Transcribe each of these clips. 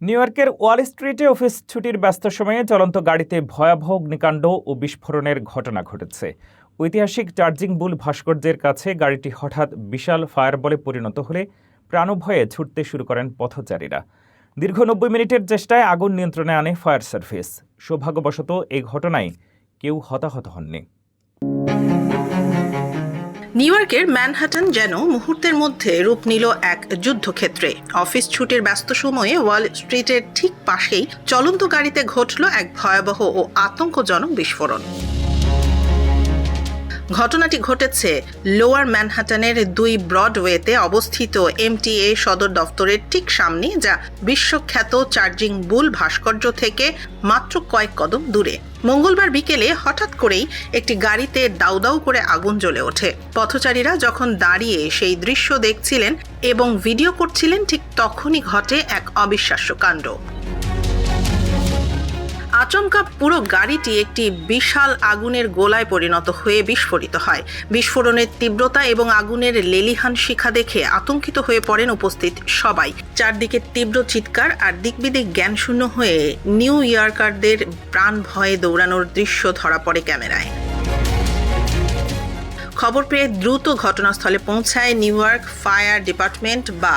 New ইয়র্কের ওয়াল স্ট্রিটে office ছুটির ব্যস্ত সময়ে চলন্ত গাড়িতে ভয়াবহ অগ্নিকাণ্ড ও বিস্ফোরণের ঘটনা ঘটেছে। ঐতিহাসিক চার্জিং বুল ভাস্কর্যের কাছে গাড়িটি হঠাৎ বিশাল ফায়ারবলে পরিণত হলে প্রাণভয়ে ছুটতে শুরু করেন পথচারীরা। দীর্ঘ ৯০ মিনিটের চেষ্টায় আগুন নিয়ন্ত্রণে আনে ফায়ার সার্ভিস। সৌভাগ্যবশত এই ঘটনায় কেউ হতাহত হননি। নিউ ইয়র্কের ম্যানহাটন যেন মুহূর্তের মধ্যে রূপ নিল এক যুদ্ধক্ষেত্রে। অফিস ছুটির ব্যস্ত সময়ে ওয়াল স্ট্রিটের ঠিক পাশেই চলন্ত গাড়িতে ঘটল এক ভয়াবহ ও আতঙ্কজনক বিস্ফোরণ। ঘটনাটি ঘটেছে লোয়ার ম্যানহাটনের ২ ব্রডওয়েতে অবস্থিত MTA সদর দফতরের ঠিক সামনে, যা বিশ্বখ্যাত চার্জিং বুল ভাস্কর্য থেকে মাত্র কয়েক কদম দূরে। মঙ্গলবার বিকেলে হঠাৎ করেই একটি গাড়িতে দাউ দাউ করে আগুন জ্বলে ওঠে। পথচারীরা যখন দাঁড়িয়ে সেই দৃশ্য দেখছিলেন এবং ভিডিও করছিলেন, ঠিক তখনই ঘটে এক অবিশ্বাস্য কাণ্ড। আচমকা পুরো গাড়িটি একটি বিশাল আগুনের গোলায় পরিণত হয়ে বিস্ফোরিত হয়। বিস্ফোরণের তীব্রতা এবং আগুনের লেলিহান শিখা দেখে আতঙ্কিত হয়ে পড়েন উপস্থিত সবাই। চারদিকে তীব্র চিৎকার আর দিকবিদিক জ্ঞানশূন্য হয়ে নিউ ইয়র্কারদের প্রাণ ভয়ে দৌড়ানোর দৃশ্য ধরা পড়ে ক্যামেরায়। খবর পেয়ে দ্রুত ঘটনাস্থলে পৌঁছায় নিউ ইয়র্ক ফায়ার ডিপার্টমেন্ট বা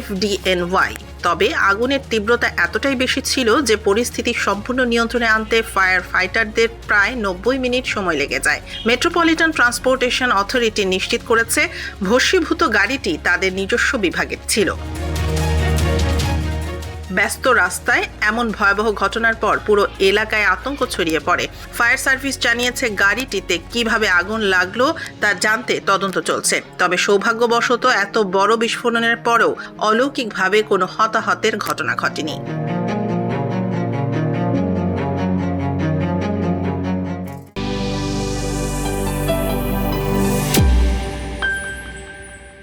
FDNY। তবে আগুনের তীব্রতা এতটাই বেশি ছিল যে পরিস্থিতি সম্পূর্ণ নিয়ন্ত্রণে আনতে ফায়ার ফাইটারদের প্রায় ৯০ মিনিট সময় লেগে যায়। মেট্রোপলিটন ট্রান্সপোর্টেশন অথরিটি নিশ্চিত করেছে ভস্মীভূত গাড়িটি তাদের নিজস্ব বিভাগের ছিল। ব্যস্ত রাস্তায় এমন ভয়াবহ ঘটনার পর পুরো এলাকায় আতঙ্ক ছড়িয়ে পড়ে। ফায়ার সার্ভিস জানিয়েছে গাড়িটিতে কিভাবে আগুন লাগলো তা জানতে তদন্ত চলছে। তবে সৌভাগ্যবশত এত বড় বিস্ফোরণের পরেও অলৌকিকভাবে কোনো হতাহতের ঘটনা ঘটেনি।